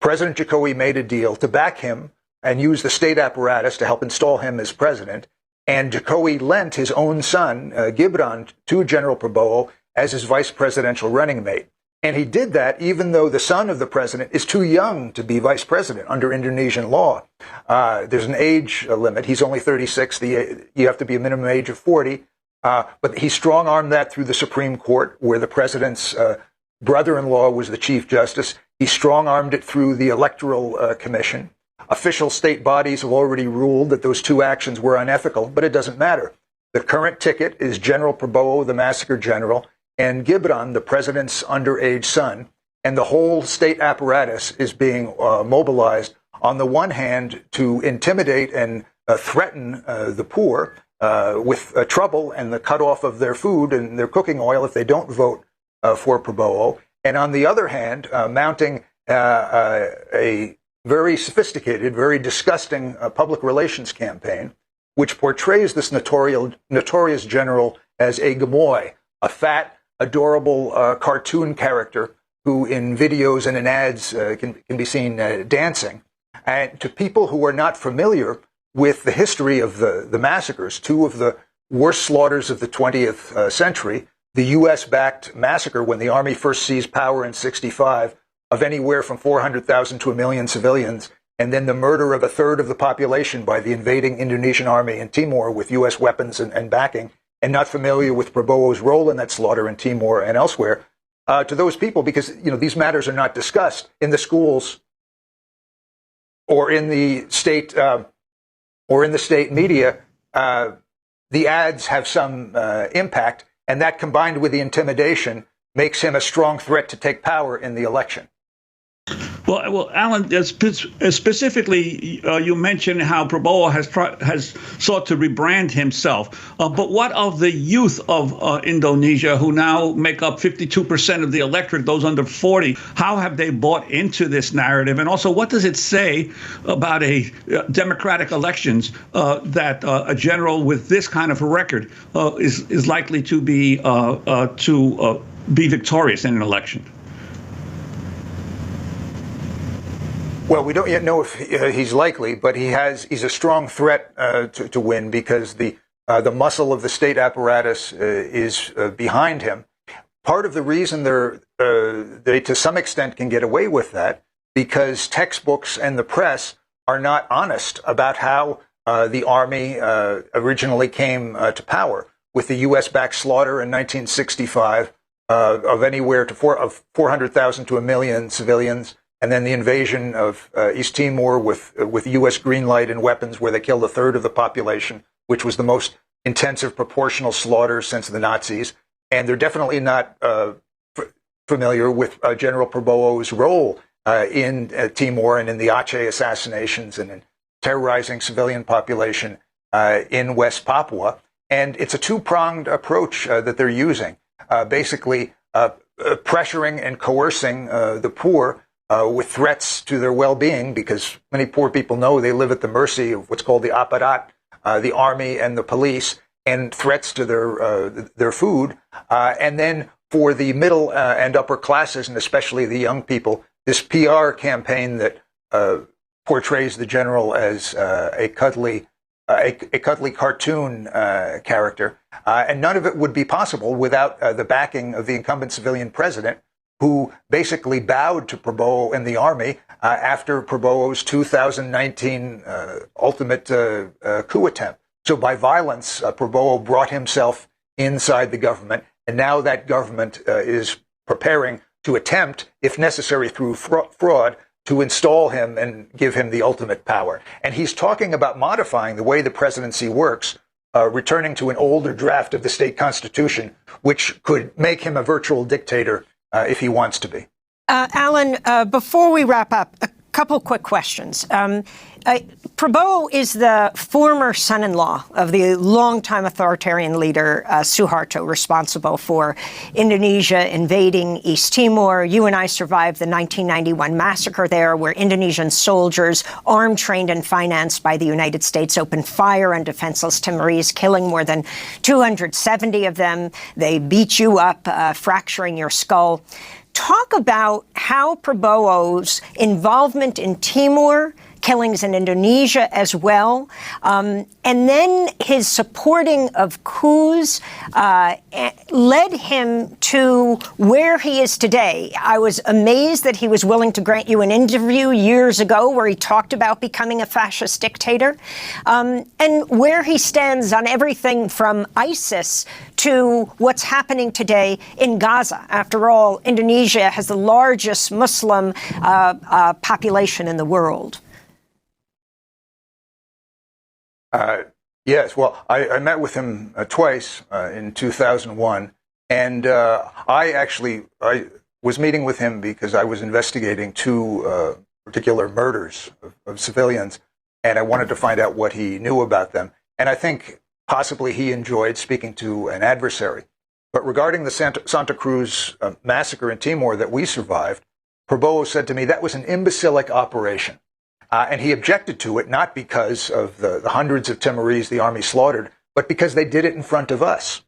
President Jokowi made a deal to back him and use the state apparatus to help install him as president. And Jokowi lent his own son, Gibran, to General Prabowo as his vice presidential running mate. And he did that even though the son of the president is too young to be vice president under Indonesian law. There's an age limit. He's only 36. You have to be a minimum age of 40. But he strong-armed that through the Supreme Court, where the president's brother-in-law was the chief justice. He strong-armed it through the Electoral Commission. Official state bodies have already ruled that those two actions were unethical, but it doesn't matter. The current ticket is General Prabowo, the massacre general, and Gibran, the president's underage son, and the whole state apparatus is being mobilized, on the one hand, to intimidate and threaten the poor with trouble and the cutoff of their food and their cooking oil if they don't vote for Prabowo, and on the other hand, mounting a very sophisticated, very disgusting public relations campaign, which portrays this notorious general as a gamoy, a fat, adorable cartoon character who in videos and in ads can be seen dancing. And to people who are not familiar with the history of the massacres, two of the worst slaughters of the 20th century, the U.S.-backed massacre when the army first seized power in 1965 of anywhere from 400,000 to 1 million civilians, and then the murder of a third of the population by the invading Indonesian army in Timor with U.S. weapons and backing, and not familiar with Prabowo's role in that slaughter in Timor and elsewhere, to those people, because these matters are not discussed in the schools or in the state media, the ads have some impact, and that combined with the intimidation makes him a strong threat to take power in the election. Well, Alan, specifically, you mentioned how Prabowo has sought to rebrand himself. But what of the youth of Indonesia, who now make up 52% of the electorate, those under 40? How have they bought into this narrative? And also, what does it say about democratic elections that a general with this kind of a record is likely to be victorious in an election? Well, we don't yet know if he's likely, but he's a strong threat to win because the muscle of the state apparatus is behind him. Part of the reason they to some extent can get away with that because textbooks and the press are not honest about how the army originally came to power, with the U.S.-backed slaughter in 1965 of anywhere to 400,000 to 1 million civilians. And then the invasion of East Timor with U.S. green light and weapons, where they killed a third of the population, which was the most intensive proportional slaughter since the Nazis. And they're definitely not familiar with General Prabowo's role in Timor and in the Aceh assassinations and in terrorizing civilian population in West Papua. And it's a two-pronged approach that they're using, basically pressuring and coercing the poor with threats to their well-being, because many poor people know they live at the mercy of what's called the aparat, the army and the police, and threats to their food. And then for the middle and upper classes, and especially the young people, this PR campaign that portrays the general as a cuddly cartoon character. And none of it would be possible without the backing of the incumbent civilian president, who basically bowed to Prabowo and the army after Prabowo's 2019 ultimate coup attempt. So by violence, Prabowo brought himself inside the government, and now that government is preparing to attempt, if necessary through fraud, to install him and give him the ultimate power. And he's talking about modifying the way the presidency works, returning to an older draft of the state constitution, which could make him a virtual dictator if he wants to be. Alan, before we wrap up, a couple quick questions. Prabowo is the former son-in-law of the longtime authoritarian leader Suharto, responsible for Indonesia invading East Timor. You and I survived the 1991 massacre there, where Indonesian soldiers, armed, trained, and financed by the United States, opened fire on defenseless Timorese, killing more than 270 of them. They beat you up, fracturing your skull. talk about how Prabowo's involvement in Timor, killings in Indonesia as well, and then his supporting of coups led him to where he is today. I was amazed that he was willing to grant you an interview years ago where he talked about becoming a fascist dictator, and where he stands on everything from ISIS to what's happening today in Gaza. After all, Indonesia has the largest Muslim population in the world. Yes, well, I met with him twice in 2001, and I was meeting with him because I was investigating two particular murders of civilians, and I wanted to find out what he knew about them. And I think possibly he enjoyed speaking to an adversary. But regarding the Santa Cruz massacre in Timor that we survived, Prabowo said to me that was an imbecilic operation. And he objected to it, not because of the hundreds of Timorese the army slaughtered, but because they did it in front of us.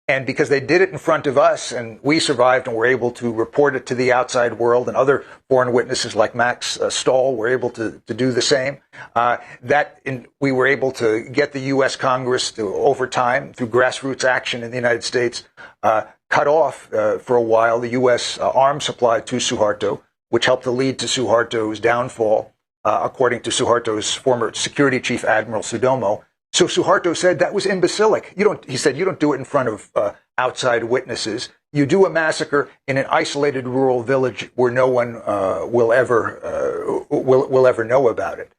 And because they did it in front of us, and we survived and were able to report it to the outside world, and other foreign witnesses like Max Stahl were able to do the same, we were able to get the U.S. Congress to, over time, through grassroots action in the United States, cut off for a while the U.S. Arms supply to Suharto, which helped to lead to Suharto's downfall. According to Suharto's former security chief, Admiral Sudomo. So Suharto said that was imbecilic. He said, you don't do it in front of outside witnesses. You do a massacre in an isolated rural village where no one will ever know about it.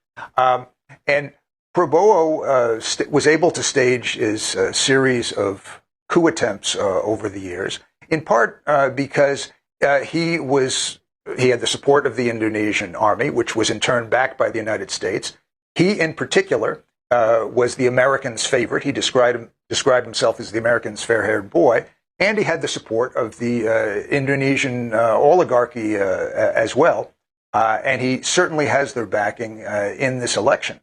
And Prabowo was able to stage his series of coup attempts over the years, in part because he had the support of the Indonesian army, which was in turn backed by the United States. He, in particular, was the Americans' favorite. He described himself as the Americans' fair-haired boy, and he had the support of the Indonesian oligarchy as well. And he certainly has their backing in this election.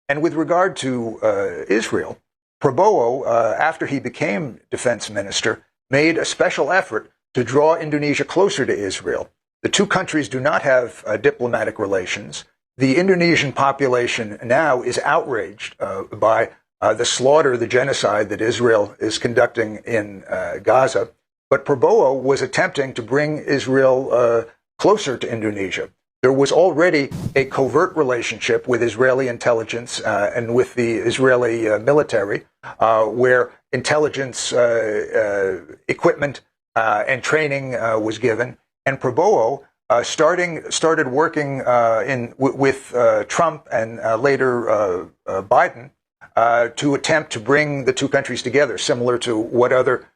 And with regard to Israel, Prabowo, after he became defense minister, made a special effort to draw Indonesia closer to Israel. The two countries do not have diplomatic relations. The Indonesian population now is outraged by the slaughter, the genocide that Israel is conducting in Gaza. But Prabowo was attempting to bring Israel closer to Indonesia. There was already a covert relationship with Israeli intelligence and with the Israeli military, where intelligence equipment and training was given. And Prabowo started working with Trump and later Biden to attempt to bring the two countries together, similar to what other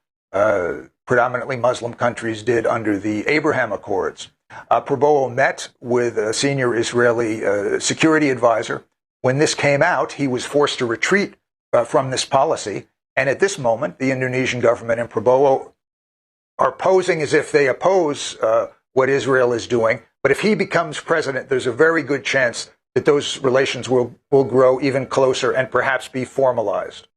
predominantly Muslim countries did under the Abraham Accords. Prabowo met with a senior Israeli security advisor. When this came out, he was forced to retreat from this policy. And at this moment, the Indonesian government and Prabowo are posing as if they oppose what Israel is doing. But if he becomes president, there's a very good chance that those relations will grow even closer and perhaps be formalized.